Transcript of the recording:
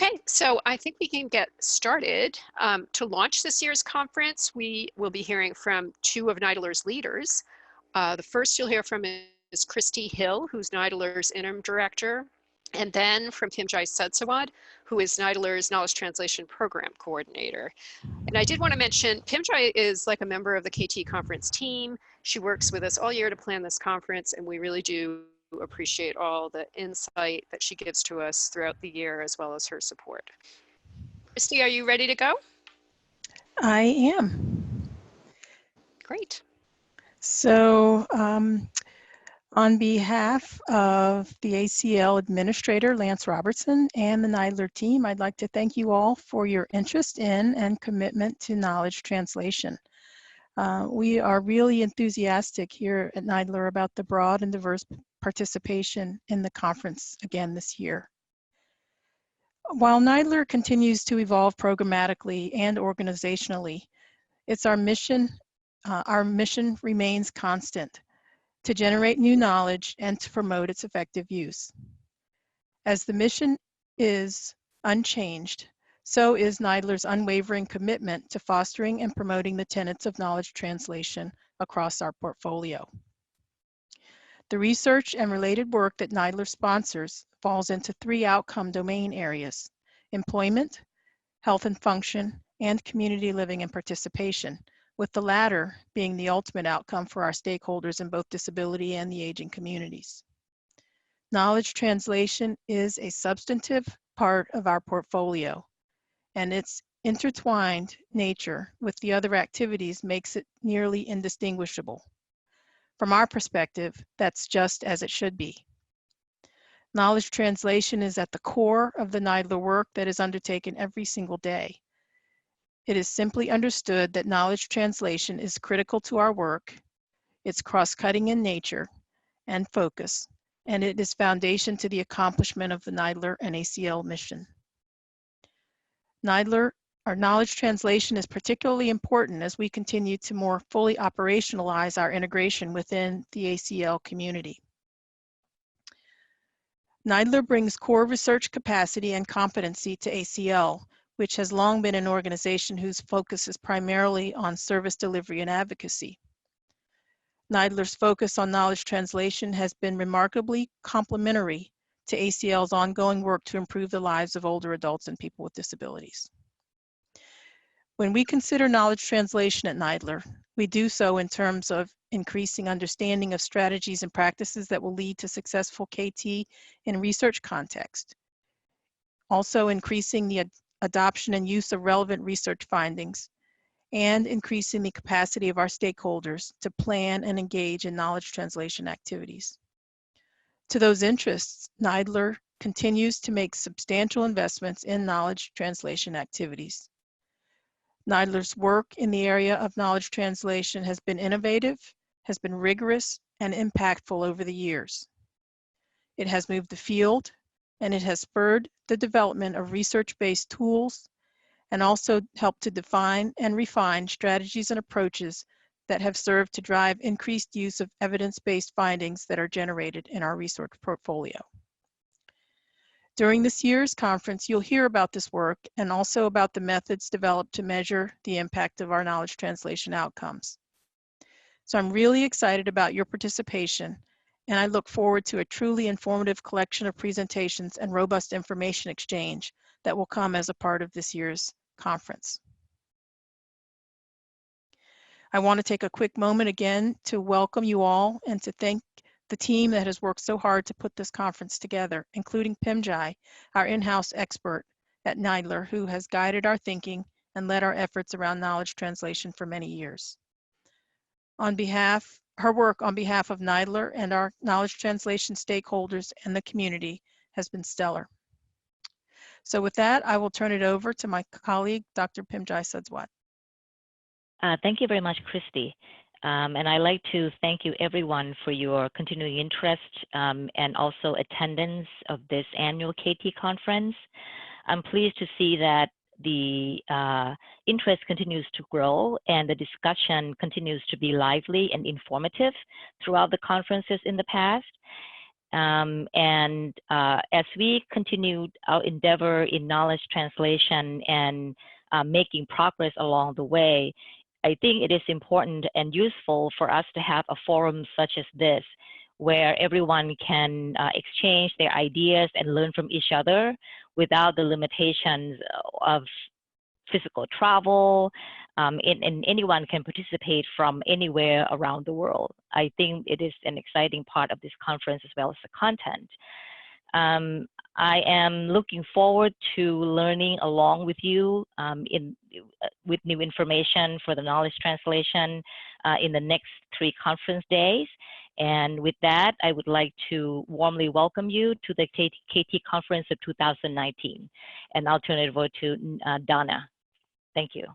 Okay, so I think we can get started. To launch this year's conference, we will be hearing from two of NIDLR's leaders. The first you'll hear from is Christy Hill, who's NIDLR's interim director, and then from Pimjai Sudsawad, who is NIDLR's Knowledge Translation Program Coordinator. And I did want to mention, Pimjai is like a member of the KT conference team. She works with us all year to plan this conference, and we really do appreciate all the insight that she gives to us throughout the year, as well as her support. Christy, are you ready to go? I am. Great. So on behalf of the ACL Administrator, Lance Robertson, and the NIDLR team, I'd like to thank you all for your interest in and commitment to knowledge translation. We are really enthusiastic here at NIDLR about the broad and diverse participation in the conference again this year. While NIDLR continues to evolve programmatically and organizationally, it's our mission remains constant: to generate new knowledge and to promote its effective use. As the mission is unchanged, so is NIDLR's unwavering commitment to fostering and promoting the tenets of knowledge translation across our portfolio. The research and related work that NIDLR sponsors falls into three outcome domain areas: employment, health and function, and community living and participation, with the latter being the ultimate outcome for our stakeholders in both disability and the aging communities. Knowledge translation is a substantive part of our portfolio, and its intertwined nature with the other activities makes it nearly indistinguishable. From our perspective, that's just as it should be. Knowledge translation is at the core of the NIDLR work that is undertaken every single day. It is simply understood that knowledge translation is critical to our work. It's cross-cutting in nature and focus, and it is foundation to the accomplishment of the NIDLR and ACL mission. Our knowledge translation is particularly important as we continue to more fully operationalize our integration within the ACL community. NIDLR brings core research capacity and competency to ACL, which has long been an organization whose focus is primarily on service delivery and advocacy. NIDLR's focus on knowledge translation has been remarkably complementary to ACL's ongoing work to improve the lives of older adults and people with disabilities. When we consider knowledge translation at NIDLR, we do so in terms of increasing understanding of strategies and practices that will lead to successful KT in research context. Also increasing the adoption and use of relevant research findings, and increasing the capacity of our stakeholders to plan and engage in knowledge translation activities. To those interests, NIDLR continues to make substantial investments in knowledge translation activities. NIDLR's work in the area of knowledge translation has been innovative, has been rigorous, and impactful over the years. It has moved the field, and it has spurred the development of research-based tools and also helped to define and refine strategies and approaches that have served to drive increased use of evidence-based findings that are generated in our research portfolio. During this year's conference, you'll hear about this work and also about the methods developed to measure the impact of our knowledge translation outcomes. So I'm really excited about your participation, and I look forward to a truly informative collection of presentations and robust information exchange that will come as a part of this year's conference. I want to take a quick moment again to welcome you all and to thank the team that has worked so hard to put this conference together, including Pimjai, our in-house expert at NIDLR, who has guided our thinking and led our efforts around knowledge translation for many years. Her work on behalf of NIDLR and our knowledge translation stakeholders and the community has been stellar. So with that, I will turn it over to my colleague, Dr. Pimjai Sudsawad. Thank you very much, Christy. And I'd like to thank you everyone for your continuing interest and also attendance of this annual KT conference. I'm pleased to see that the interest continues to grow and the discussion continues to be lively and informative throughout the conferences in the past. As we continue our endeavor in knowledge translation and making progress along the way, I think it is important and useful for us to have a forum such as this, where everyone can exchange their ideas and learn from each other without the limitations of physical travel, and anyone can participate from anywhere around the world. I think it is an exciting part of this conference as well as the content. I am looking forward to learning along with you with new information for the knowledge translation in the next 3 conference days. And with that, I would like to warmly welcome you to the KT Conference of 2019. And I'll turn it over to Donna. Thank you.